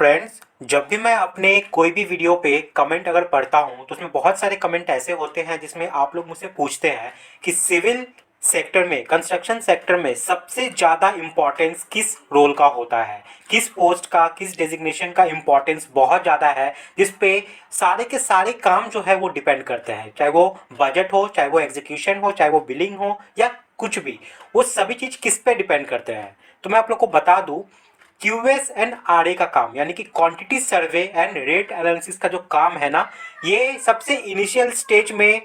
Friends, जब भी मैं अपने कोई भी वीडियो पे कमेंट अगर पढ़ता हूँ तो उसमें बहुत सारे कमेंट ऐसे होते हैं जिसमें आप लोग मुझसे पूछते हैं कि सिविल सेक्टर में, कंस्ट्रक्शन सेक्टर में सबसे ज़्यादा इम्पोर्टेंस किस रोल का होता है, किस पोस्ट का, किस डेजिग्नेशन का इम्पोर्टेंस बहुत ज़्यादा है, जिस पे सारे के सारे काम जो है वो डिपेंड करते हैं। चाहे वो बजट हो, चाहे वो एग्जीक्यूशन हो, चाहे वो बिलिंग हो या कुछ भी, वो सभी चीज़ किस पे डिपेंड करते हैं। तो मैं आप लोग को बता दूं, क्यूएस एंड आरए का काम यानी कि quantity survey and rate analysis का जो काम है ना, ये सबसे इनिशियल स्टेज में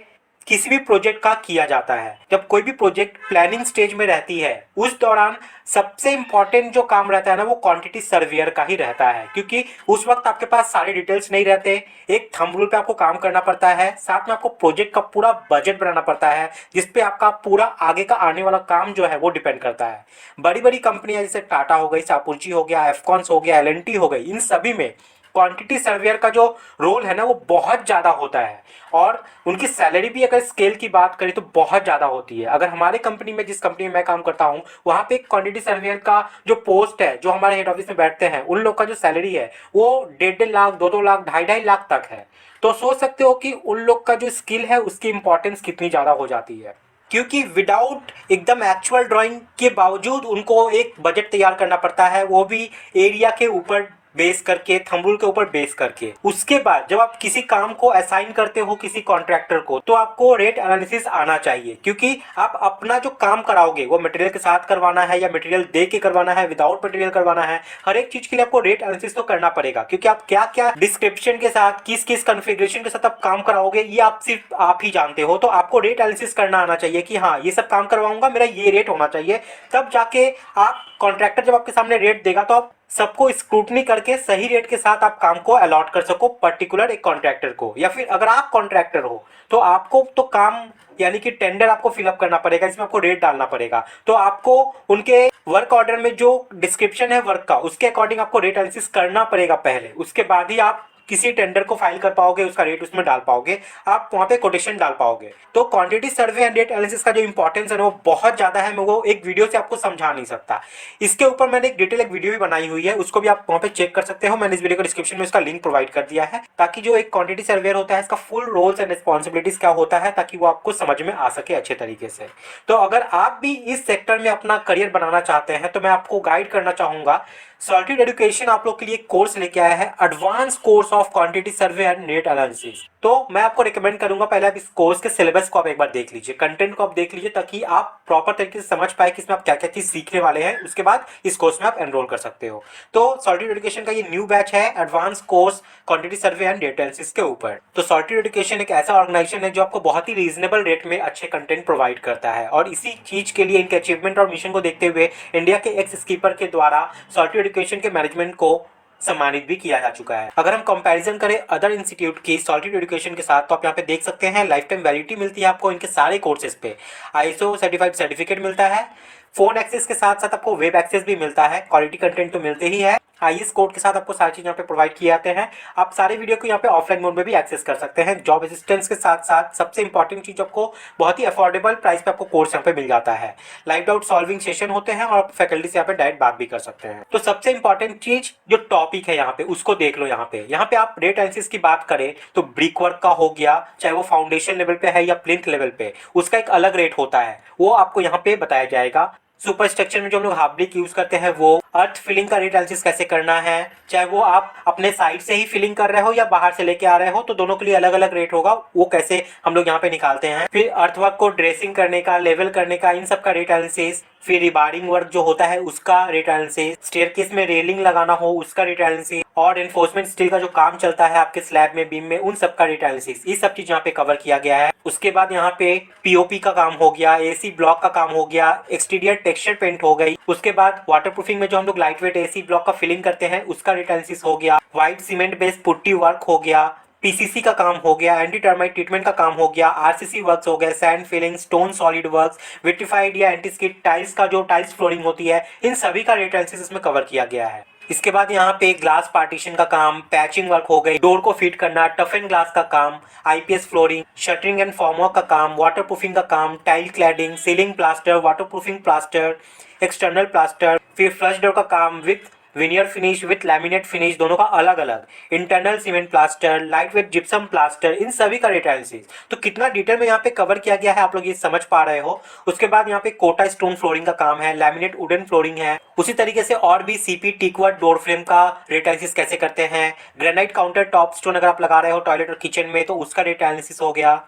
किसी भी प्रोजेक्ट का किया जाता है। जब कोई भी प्रोजेक्ट प्लानिंग स्टेज में रहती है उस दौरान सबसे इंपॉर्टेंट जो काम रहता है ना, वो क्वांटिटी सर्वेयर का ही रहता है, क्योंकि उस वक्त आपके पास सारे डिटेल्स नहीं रहते। एक थंब रूल पे आपको काम करना पड़ता है, साथ में आपको प्रोजेक्ट का पूरा बजट बनाना पड़ता है, जिसपे आपका पूरा आगे का आने वाला काम जो है वो डिपेंड करता है। बड़ी बड़ी कंपनियां जैसे टाटा हो गई, सापुर्जी हो गया, एफकॉन्स हो गया, एलएनटी हो गई, इन सभी में क्वांटिटी सर्वेयर का जो रोल है ना वो बहुत ज़्यादा होता है। और उनकी सैलरी भी अगर स्केल की बात करें तो बहुत ज़्यादा होती है। अगर हमारे कंपनी में, जिस कंपनी में मैं काम करता हूँ, वहाँ पे क्वांटिटी सर्वेयर का जो पोस्ट है, जो हमारे हेड ऑफिस में बैठते हैं, उन लोग का जो सैलरी है वो 1.5 लाख, 2-2 लाख, 2.5 लाख तक है। तो सोच सकते हो कि उन लोग का जो स्किल है उसकी इंपॉर्टेंस कितनी ज़्यादा हो जाती है, क्योंकि विदाउट एकदम एक्चुअल ड्राइंग के बावजूद उनको एक बजट तैयार करना पड़ता है, वो भी एरिया के ऊपर बेस करके, थंब रूल के ऊपर बेस करके। उसके बाद जब आप किसी काम को असाइन करते हो किसी कॉन्ट्रैक्टर को, तो आपको रेट एनालिसिस आना चाहिए, क्योंकि आप अपना जो काम कराओगे वो मटेरियल के साथ करवाना है या मटेरियल दे के करवाना है, विदाउट मटेरियल करवाना है, हर एक चीज के लिए आपको रेट एनालिसिस तो करना पड़ेगा। क्योंकि आप क्या क्या डिस्क्रिप्शन के साथ, किस किस कॉन्फ़िगरेशन के साथ आप काम कराओगे, ये आप सिर्फ आप ही जानते हो। तो आपको रेट एनालिसिस करना आना चाहिए कि हाँ, ये सब काम करवाऊंगा, मेरा ये रेट होना चाहिए। तब जाके आप, कॉन्ट्रैक्टर जब आपके सामने रेट देगा तो आप सबको स्क्रूटनी करके सही रेट के साथ आप काम को अलॉट कर सको पर्टिकुलर एक कॉन्ट्रैक्टर को। या फिर अगर आप कॉन्ट्रैक्टर हो तो आपको तो काम यानी कि टेंडर आपको फिलअप करना पड़ेगा, इसमें आपको रेट डालना पड़ेगा। तो आपको उनके वर्क ऑर्डर में जो डिस्क्रिप्शन है वर्क का, उसके अकॉर्डिंग आपको रेट एनालिसिस करना पड़ेगा पहले। उसके बाद ही आप किसी टेंडर को फाइल कर पाओगे, उसका रेट उसमें डाल पाओगे, आप वहाँ पे कोटेशन डाल पाओगे। तो quantity survey and rate analysis का जो इंपॉर्टेंस है वो बहुत ज़्यादा है, मैं वो एक वीडियो से आपको समझा नहीं सकता। इसके ऊपर मैंने एक डिटेल एक वीडियो भी बनाई हुई है, उसको भी आप वहाँ पे चेक कर सकते हो। मैंने इस वीडियो को डिस्क्रिप्शन में उसका लिंक प्रोवाइड कर दिया है, ताकि जो एक क्वांटिटी सर्वेयर होता है इसका फुल रोल्स एंड रिस्पॉन्सिबिलिटीज क्या होता है, ताकि वो आपको समझ में आ सके अच्छे तरीके से। तो अगर आप भी इस सेक्टर में अपना करियर बनाना चाहते हैं तो मैं आपको गाइड करना चाहूंगा। सॉलिड एजुकेशन आप लोग के लिए कोर्स लेके आया है, advance course of quantity survey and rate analysis. तो मैं आपको रिकमेंड करूंगा पहले आप इस कोर्स के सिलेबस को आप एक बार देख लीजिए, कंटेंट को आप देख लीजिए, ताकि आप प्रॉपर तरीके से समझ पाए कि इसमें आप क्या क्या चीज सीखने वाले हैं। उसके बाद इस कोर्स में आप एनरोल कर सकते हो। तो सॉलिड एजुकेशन का ये न्यू बैच है, advance course quantity survey and rate analysis के ऊपर। तो सॉलिड एजुकेशन एक ऐसा ऑर्गेनाइजेशन है जो आपको बहुत ही रीजनेबल रेट में अच्छे कंटेंट प्रोवाइड करता है, और इसी चीज के लिए, इनके अचीवमेंट और मिशन को देखते हुए इंडिया के एक्स स्कीपर के द्वारा सॉलिड एजुकेशन के मैनेजमेंट को सम्मानित भी किया जा चुका है। अगर हम कंपैरिजन करें अदर इंस्टीट्यूट की सॉलिड एजुकेशन के साथ, तो आप यहाँ पे देख सकते हैं लाइफ टाइम वैलिडिटी मिलती है आपको इनके सारे कोर्सेज पे, आईएसओ सर्टिफाइड सर्टिफिकेट मिलता है, फोन एक्सेस के साथ साथ आपको वेब एक्सेस भी मिलता है, क्वालिटी कंटेंट तो मिलते ही है, आईएस कोड के साथ आपको सारी चीज यहाँ पे प्रोवाइड किए जाते हैं। आप सारे वीडियो को यहाँ पे ऑफलाइन मोड में भी एक्सेस कर सकते हैं। जॉब असिस्टेंस के साथ साथ सबसे इंपॉर्टेंट चीज, आपको बहुत ही अफोर्डेबल प्राइस पे आपको कोर्स यहाँ पे मिल जाता है। लाइव डाउट सॉल्विंग सेशन होते हैं और आप फैकल्टी से यहाँ पे डायरेक्ट बात भी कर सकते हैं। तो सबसे इंपॉर्टेंट चीज जो टॉपिक है यहाँ पे, उसको देख लो। यहाँ पे आप रेट एनालिसिस की बात करें तो ब्रिक वर्क का हो गया, चाहे वो फाउंडेशन लेवल पे है या प्लिंथ लेवल पे, उसका एक अलग रेट होता है, वो आपको यहाँ पे बताया जाएगा। सुपर स्ट्रक्चर में जो हम लोग हाफ ब्रिक यूज करते हैं, वो अर्थ फिलिंग का रेट एनालिसिस कैसे करना है, चाहे वो आप अपने साइड से ही फिलिंग कर रहे हो या बाहर से लेके आ रहे हो, तो दोनों के लिए अलग अलग रेट होगा, वो कैसे हम लोग यहाँ पे निकालते हैं। फिर अर्थवर्क को ड्रेसिंग करने का, लेवल करने का, इन सब का रेट एनालिसिस। फिर रिबारिंग वर्क जो होता है उसका रेट एनालिसिस, स्टेयरकेस में रेलिंग लगाना हो उसका रेट एनालिसिस, और एनफोर्समेंट स्टील का जो काम चलता है आपके स्लैब में, बीम में, उन सब का रेट एनालिसिस, ये सब चीज यहाँ पे कवर किया गया है। उसके बाद यहाँ पे पीओपी का काम हो गया, एसी ब्लॉक का काम हो गया, एक्सटीरियर टेक्सचर पेंट हो गई। उसके बाद वाटरप्रूफिंग में जो हम लोग लाइट वेट एसी ब्लॉक का फिलिंग करते हैं उसका रेट एनालिसिस हो गया, white cement based putty work हो गया, पीसीसी का काम हो गया, एंटी टर्माइट ट्रीटमेंट का काम हो गया, आरसीसी वर्क्स हो गए, sand filling, stone solid works, vitrified या एंटी स्किड टाइल्स का जो टाइल्स फ्लोरिंग होती है, इन सभी का रेट एनालिसिस इसमें कवर किया गया है। इसके बाद यहाँ पे ग्लास पार्टीशन का काम, पैचिंग वर्क हो गई, डोर को फिट करना, टफ एंड ग्लास का काम, IPS flooring, shuttering and formwork का काम, वाटरप्रूफिंग का काम, tile cladding, ceiling plaster, waterproofing plaster, external plaster, फिर फ्लश डोर का काम with veneer finish with laminate finish दोनों का अलग अलग, internal cement plaster, light weight gypsum plaster, इन सभी का डेटा एनालिसिस। तो कितना डिटेल में यहाँ पे कवर किया गया है आप लोग ये समझ पा रहे हो। उसके बाद यहाँ पे कोटा स्टोन फ्लोरिंग का काम है, लैमिनेट वुडन फ्लोरिंग है, उसी तरीके से और भी सीपी टीकवर्ड डोर फ्रेम का डेटा एनालिसिस कैसे करते हैं, ग्रेनाइट काउंटर टॉप स्टोन अगर आप लगा रहे हो टॉयलेट और किचन में तो उसका डेटा एनालिसिस हो गया,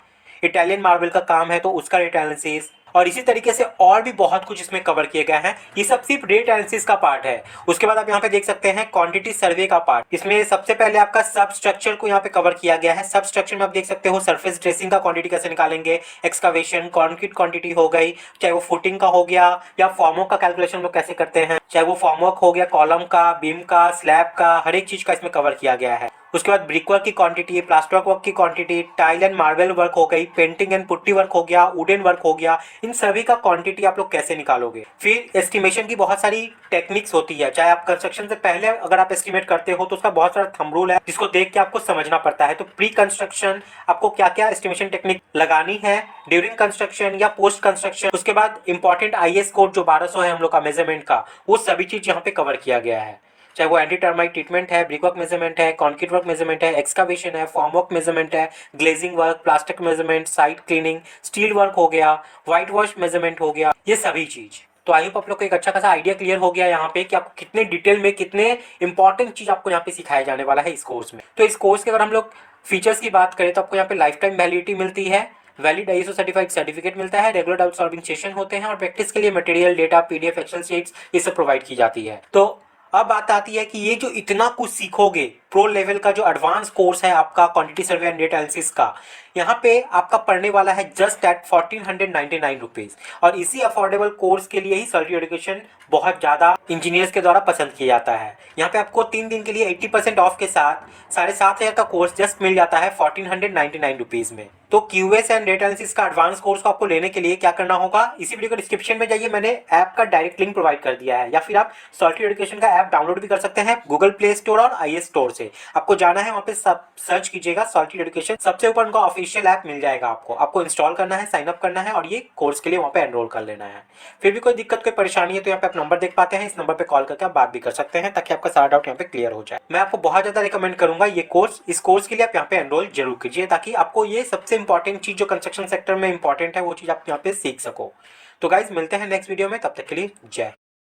इटालियन मार्बल का काम है तो उसका डेटा एनालिसिस, और इसी तरीके से और भी बहुत कुछ इसमें कवर किए गए हैं। ये सब सिर्फ डेटा एनालिसिस का पार्ट है। उसके बाद आप यहाँ पे देख सकते हैं क्वांटिटी सर्वे का पार्ट। इसमें सबसे पहले आपका सब स्ट्रक्चर को यहाँ पे कवर किया गया है। सब स्ट्रक्चर में आप देख सकते हो सरफेस ड्रेसिंग का क्वांटिटी कैसे निकालेंगे, एक्सकावेशन कंक्रीट क्वांटिटी हो गई, चाहे वो फुटिंग का हो गया या फॉर्मवर्क का कैलकुलेशन लोग कैसे करते हैं, चाहे वो फॉर्मवर्क हो गया, कॉलम का, बीम का, स्लैब का, हर एक चीज का इसमें कवर किया गया है। उसके बाद ब्रिक वर्क की क्वांटिटी, प्लास्टर वर्क की quantity, tile and marble work हो गई, पेंटिंग एंड पुट्टी वर्क हो गया, वुडन वर्क हो गया, इन सभी का क्वांटिटी आप लोग कैसे निकालोगे। फिर एस्टिमेशन की बहुत सारी टेक्निक्स होती है। चाहे आप कंस्ट्रक्शन से पहले अगर आप एस्टिमेट करते हो तो उसका बहुत सारा थंब रूल है जिसको देख के आपको समझना पड़ता है। तो प्री कंस्ट्रक्शन आपको क्या क्या एस्टिमेशन टेक्निक लगानी है, ड्यूरिंग कंस्ट्रक्शन या पोस्ट कंस्ट्रक्शन, उसके बाद इंपॉर्टेंट आईएस कोड जो 1200 है हम लोग का मेजरमेंट का, वो सभी चीज यहाँ पे कवर किया गया है। चाहे वो एंटी टर्माइट ट्रीटमेंट है, ब्रिक वर्क मेजरमेंट है, कंक्रीट वर्क मेजरमेंट है, एक्सकावेशन है, फॉर्म वर्क मेजरमेंट है, glazing work, plastic measurement, site cleaning, steel work हो गया, व्हाइट वॉश मेजरमेंट हो गया, ये सभी चीज। तो आई होप आप लोग को एक अच्छा खासा आइडिया क्लियर हो गया यहाँ पे कि आपको कितने डिटेल में कितने इंपॉर्टेंट चीज आपको यहाँ पे सिखाया जाने वाला है इस कोर्स में। तो इस कोर्स के अगर हम लोग फीचर्स की बात करें तो आपको यहाँ पे लाइफ टाइम वैलिडिटी मिलती है, वैलिड आईएसओ सर्टिफाइड सर्टिफिकेट मिलता है, रेगुलर डाउट सॉल्विंग सेशन होते हैं और प्रैक्टिस के लिए material, data, PDF, Excel sheets ये सब प्रोवाइड की जाती है। तो अब बात आती है कि ये जो इतना कुछ सीखोगे, प्रो लेवल का जो एडवांस कोर्स है आपका quantity survey and data analysis का, यहाँ पे आपका पढ़ने वाला है जस्ट एट 1499 रुपीज। और इसी अफोर्डेबल कोर्स के लिए ही सर्टिफिकेट एजुकेशन बहुत ज्यादा इंजीनियर्स के द्वारा पसंद किया जाता है। यहाँ पे आपको 3 दिन के लिए 80% ऑफ के साथ 7500 का कोर्स जस्ट मिल जाता है 1499 रुपीज में। तो क्यूएस एंड डेटा एनालिसिस का एडवांस कोर्स को आपको लेने के लिए क्या करना होगा, इसी वीडियो के डिस्क्रिप्शन में जाइए, मैंने ऐप का डायरेक्ट लिंक प्रोवाइड कर दिया है, या फिर आप सर्टिफिकेट एजुकेशन का ऐप डाउनलोड भी कर सकते हैं गूगल प्ले स्टोर और आईएस स्टोर से। आपको जाना है वहाँ पे सब सर्च कीजिएगा सर्टिफिकेट एजुकेशन, सबसे ऊपर उनका ऑफिशियल ऐप मिल जाएगा। आपको इंस्टॉल करना है, साइन अप करना है और ये कोर्स के लिए वहाँ पे एनरोल कर लेना है। फिर भी कोई दिक्कत कोई परेशानी है तो यहाँ पे आप नंबर देख पाते हैं, इस नंबर पे कॉल करके आप बात भी कर सकते हैं ताकि आपका सारा डाउट यहाँ पे क्लियर हो जाए। मैं आपको बहुत ज्यादा रिकमेंड करूंगा ये कोर्स, इस कोर्स के लिए आप यहाँ पे एनरोल जरूर कीजिए ताकि आपको ये सबसे इंपॉर्टेंट चीज जो कंस्ट्रक्शन सेक्टर में इंपॉर्टेंट है वो चीज आप यहाँ पे सीख सको। तो गाइज मिलते हैं नेक्स्ट वीडियो में, तब तक के लिए जय।